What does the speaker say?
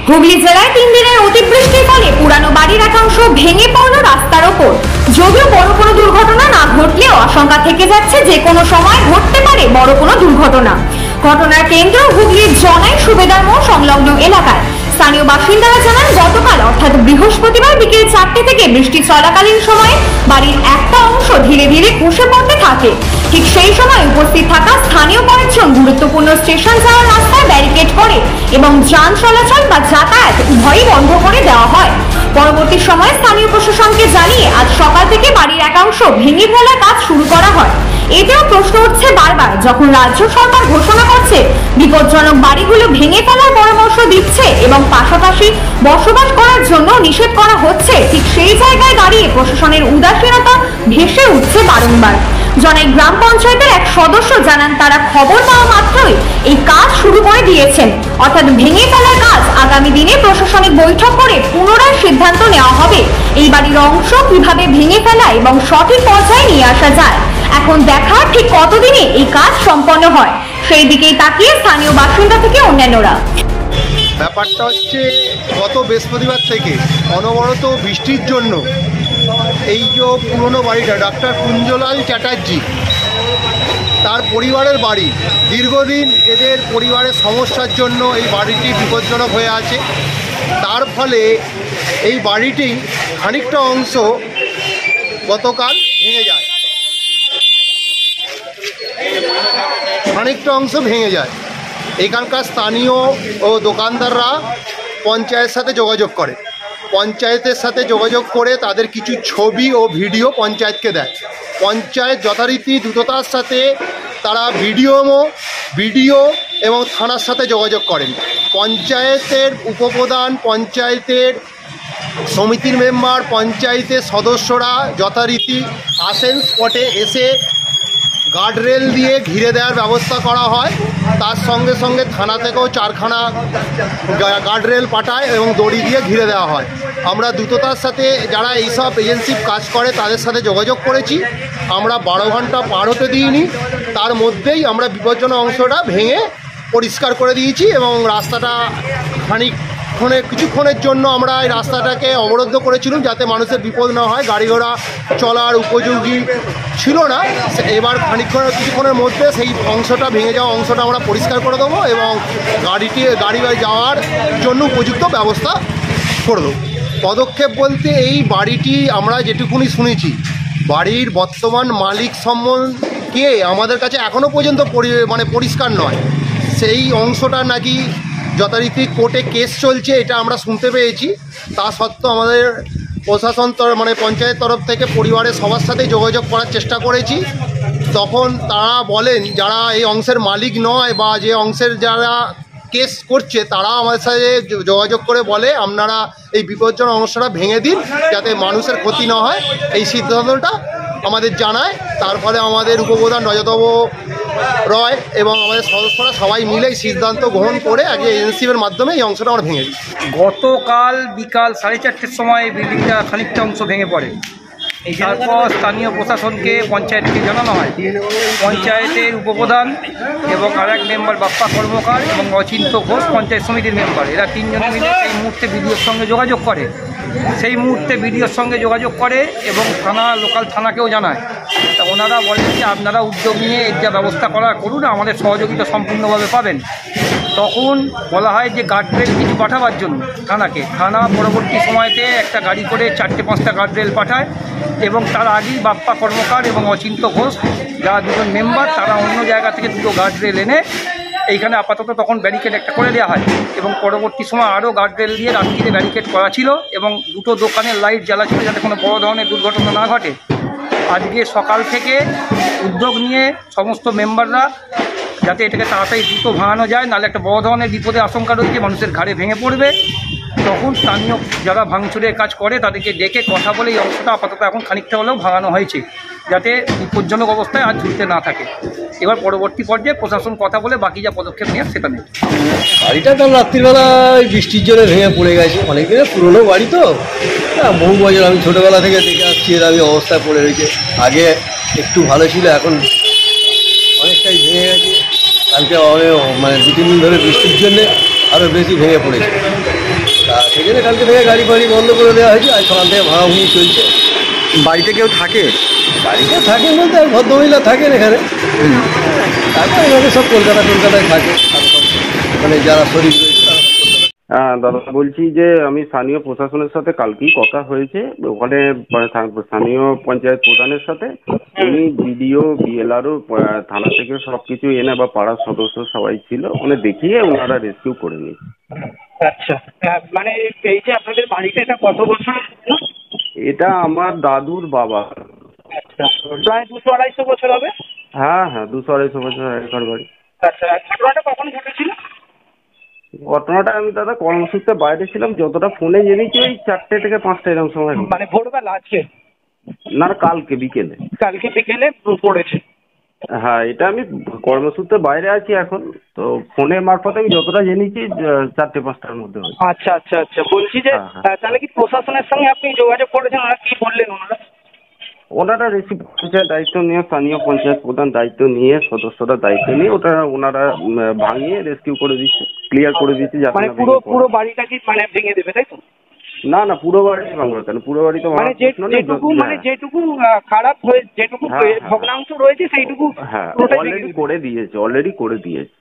হুগলি জেলায় 3 দিনের অতিবৃষ্টির ফলে পুরানো বাড়ির একাংশ ভেঙে পড়ল রাস্তার ওপর। যদিও বড় কোনো দুর্ঘটনা না ঘটলেও আশঙ্কা থেকে যাচ্ছে যে কোনো সময় ঘটতে পারে বড় কোনো দুর্ঘটনা। ঘটনার কেন্দ্র হুগলির জনাই সুবেদার মোড় সংলগ্ন এলাকায়। স্থানীয় বাসিন্দারা জানান, গতকাল অর্থাৎ বৃহস্পতিবার বিকেল 4টে থেকে বৃষ্টি চলাকালীন সময়ে বাড়ির একটা অংশ ধীরে ধীরে খসে পড়তে থাকে। ঠিক সেই সময় উপস্থিত থাকা স্থানীয় কয়েকজন গুরুত্বপূর্ণ স্টেশন যাওয়ার রাস্তায় ব্যারিকেড করে এবং যান চলাচল বা যাতায়াত উভয়ই বন্ধ করে দেওয়া হয়। পরবর্তী সময়ে স্থানীয় প্রশাসনকে জানিয়ে আজ সকাল থেকে বাড়ির একাংশ ভেঙে ফেলার কাজ শুরু করা হয়। এতেও প্রশ্ন উঠছে বারবার, যখন রাজ্য সরকার ঘোষণা করছে বিপজ্জনক বাড়িগুলো ভেঙে ফেলার পরামর্শ দিচ্ছে এবং পাশাপাশি বসবাস করার জন্য নিষেধ করা হচ্ছে, ঠিক সেই জায়গায় দাঁড়িয়ে প্রশাসনের উদাসীনতা ভেসে উঠছে বারংবার। জনাই গ্রাম পঞ্চায়েতের এক সদস্য জানান, তারা খবর পাওয়া মাত্রই এই কাজ শুরু করে দিয়েছেন, অর্থাৎ ভেঙে ফেলার কাজ আগামী দিনে প্রশাসনিক বৈঠক করে পুনরায় সিদ্ধান্ত নেওয়া হবে এই বাড়ির অংশ কিভাবে ভেঙে ফেলা এবং সঠিক পর্যায়ে নিয়ে আসা যায়। এখন দেখার ঠিক কতদিনে এই কাজ সম্পন্ন হয়, সেই দিকেই তাকিয়ে স্থানীয় বাসিন্দা থেকে অন্যান্যরা। ব্যাপারটা হচ্ছে, গত বৃহস্পতিবার থেকে অনবরত বৃষ্টির জন্য এই যে পুরনো বাড়িটা ডাক্তার কুঞ্জলাল চ্যাটার্জি, তার পরিবারের বাড়ি, দীর্ঘদিন এদের পরিবারের সমস্যার জন্য এই বাড়িটি বিপজ্জনক হয়ে আছে। তার ফলে এই বাড়িটি খানিকটা অংশ গতকাল ভেঙে যায়, এখানকার স্থানীয় ও দোকানদাররা পঞ্চায়েতের সাথে যোগাযোগ করে, পঞ্চায়েতের সাথে যোগাযোগ করে তাদের কিছু ছবি ও ভিডিও পঞ্চায়েতকে দেয়। পঞ্চায়েত যথারীতি দ্রুততার সাথে তারা ভিডিও এবং থানার সাথে যোগাযোগ করেন। পঞ্চায়েতের উপপ্রধান, পঞ্চায়েতের সমিতির মেম্বার, পঞ্চায়েতের সদস্যরা যথারীতি আসেন, স্পটে এসে গার্ডরেল দিয়ে ঘিরে দেওয়ার ব্যবস্থা করা হয়। তার সঙ্গে সঙ্গে থানা থেকেও 4খানা গার্ডরেল পাঠায় এবং দড়ি দিয়ে ঘিরে দেওয়া হয়। আমরা দ্রুততার সাথে যারা এইসব এজেন্সি কাজ করে তাদের সাথে যোগাযোগ করেছি। আমরা 12 ঘন্টা পার হতে দিইনি, তার মধ্যেই আমরা বিপজ্জনক অংশটা ভেঙে পরিষ্কার করে দিয়েছি এবং রাস্তাটা কিছুক্ষণের জন্য আমরা এই রাস্তাটাকে অবরুদ্ধ করেছিলাম যাতে মানুষের বিপদ না হয়, গাড়ি ঘোড়া চলার উপযোগী ছিল না। এবার কিছুক্ষণের মধ্যে সেই অংশটা ভেঙে যাওয়া অংশটা আমরা পরিষ্কার করে দেবো এবং গাড়ি যাওয়ার জন্য উপযুক্ত ব্যবস্থা করে দেবো। পদক্ষেপ বলতে, এই বাড়িটি আমরা যেটুকুনি শুনেছি, বাড়ির বর্তমান মালিক সম্বন্ধে আমাদের কাছে এখনও পর্যন্ত পরিষ্কার নয়। সেই অংশটা নাকি যথারীতি কোর্টে কেস চলছে, এটা আমরা শুনতে পেয়েছি। তা সত্ত্বেও আমাদের প্রশাসন পঞ্চায়েত তরফ থেকে পরিবারের সবার সাথে যোগাযোগ করার চেষ্টা করেছি। তখন তারা বলেন, যারা এই অংশের মালিক নয় বা যে অংশের যারা কেস করছে তারা আমাদের সাথে যোগাযোগ করে বলে, আপনারা এই বিপজ্জনক অংশটা ভেঙে দিন যাতে মানুষের ক্ষতি না হয়। এই সিদ্ধান্তটা আমাদের জানায়। তার ফলে আমাদের উপপ্রধান রজতবাবু রয় এবং আমাদের সদস্যরা সবাই মিলে এই সিদ্ধান্ত গ্রহণ করে আগে এজেন্সির মাধ্যমে এই অংশটা আমরা ভেঙে দিই। গতকাল বিকাল 4:30টার সময় বিল্ডিংটা খানিকটা অংশ ভেঙে পড়ে। তারপর স্থানীয় প্রশাসনকে, পঞ্চায়েতকে জানানো হয়। পঞ্চায়েতের উপপ্রধান এবং আরেক মেম্বার বাপ্পা কর্মকার এবং অচিন্ত ঘোষ পঞ্চায়েত সমিতির মেম্বার, এরা 3 জনে মিলে এই মুহূর্তে বিডিওর সঙ্গে যোগাযোগ করে। সেই মুহূর্তে বিডিওর সঙ্গে যোগাযোগ করে এবং লোকাল থানাকেও জানায়। তা ওনারা বলেন যে আপনারা উদ্যোগ নিয়ে এর যা ব্যবস্থা করুন, আমাদের সহযোগিতা সম্পূর্ণভাবে পাবেন। তখন বলা হয় যে গার্ডরেল কিছু পাঠাবার জন্য থানা পরবর্তী সময়তে একটা গাড়ি করে 4-5টা গার্ডরেল পাঠায় এবং তার আগেই বাপ্পা কর্মকার এবং অচিন্ত ঘোষ, যারা 2জন মেম্বার, তারা অন্য জায়গা থেকে 2টো গার্ডরেল এনে এইখানে আপাতত তখন ব্যারিকেড একটা করে দেওয়া হয় এবং পরবর্তী সময় আরও গার্ডরেল দিয়ে রাত্রিতে ব্যারিকেড করা ছিল এবং 2টো দোকানের লাইট জ্বালা ছিল যাতে কোনো বড় ধরনের দুর্ঘটনা না ঘটে। আজকে সকাল থেকে উদ্যোগ নিয়ে সমস্ত মেম্বাররা যাতে এটাকে তাড়াতাড়ি দ্রুত ভাঙানো যায়, নাহলে একটা বড় ধরনের বিপদের আশঙ্কা রয়েছে, মানুষের ঘাড়ে ভেঙে পড়বে। তখন স্থানীয় যারা ভাঙচুরের কাজ করে তাদেরকে ডেকে কথা বলে এই অংশটা আপাতত এখন খানিকটা হলেও ভাঙানো হয়েছে, যাতে বিপজ্জনক অবস্থায় আর ঝুলতে না থাকে। এবার পরবর্তী পর্যায়ে প্রশাসন কথা বলে বাকি যা পদক্ষেপ নেওয়ার সেটা নেই। বাড়িটা কাল রাত্রিবেলা বৃষ্টির জন্য ভেঙে পড়ে গেছে। অনেক দিনের পুরনো বাড়ি তো, বহু বছর আমি ছোটোবেলা থেকে দেখে আসছি এর অবস্থায় পড়ে রয়েছে। আগে একটু ভালো ছিল, এখন অনেকটাই ভেঙে গেছে। কালকে 2-3 দিন ধরে বৃষ্টির জন্যে আরও বেশি ভেঙে পড়েছে। সেই জন্য কালকে থেকে গাড়ি ফাড়ি বন্ধ করে দেওয়া হয়েছে, আর সকাল থেকে ভাঙাভুঙি চলছে। বাড়িতে কেউ থাকে? বাড়িতে থাকেন বলতে আর ভদ্রমহিলা থাকেন এখানে, তারপর এখানে সব কলকাতায় থাকে, আর সব মানে যারা শরীর রয়েছে তারা সব কলকাতায়। হ্যাঁ দাদা, বলছি যে আমি স্থানীয় প্রশাসনের সাথে কালকেই কথা হয়েছে, ওখানে স্থানীয় পঞ্চায়েত প্রধানের সাথে উনি বিডিও বিএলআরও থানা থেকে সব কিছু এনে বা পাড়ার সদস্য সবাই ছিল, ওখানে দেখিয়ে ওনারা রেস্কিউ করে নিয়েছে। আচ্ছা, মানে এই যে আপনাদের বাড়িটা এটা কত বছর? এটা আমার দাদুর বাবা। আচ্ছা, প্রায় 200-250 বছর হবে। হ্যাঁ হ্যাঁ, 200-250 বছর আগেকার বাড়ি। আচ্ছা, ঘটনাটা কখন ঘটেছিল? ঘটনাটা আমি দাদা কর্মসূত্রে বাইরে ছিলাম, যতটা ফোনে জেনেছি ওই 4টে থেকে 5টা এরকম সময়। মানে ভোরবেলা আজকে? না, কালকে বিকেলে। কালকে বিকেলে পড়েছে? হ্যাঁ, এটা আমি কর্মসূত্রে বাইরে আছি এখন, তো ফোনের মারফতে আমি যতটা জেনেছি 4টে-5টার মধ্যে হয়। আচ্ছা আচ্ছা আচ্ছা, বলছি যে তাহলে কি প্রশাসনের সঙ্গে আপনি যোগাযোগ করেছেন? ওরা কি বললেন ওনারা পঞ্চায়েত দায়িত্ব নিয়ে, স্থানীয় পঞ্চায়েত প্রধান দায়িত্ব নিয়ে, সদস্যরা দায়িত্ব নিয়ে ওনারা ভাঙিয়ে রেস্কিউ করে দিচ্ছে, ক্লিয়ার করে দিচ্ছে। মানে পুরো বাড়িটা কি মানে ভেঙে দেবে, তাই তো? না না, পুরো বাড়ি ভাঙবে কেন? পুরো বাড়ি তো মানে যেটুকু খারাপ হয়ে, যেটুকু ভগ্নাংশ রয়েছে সেইটুকু অলরেডি করে দিয়েছে।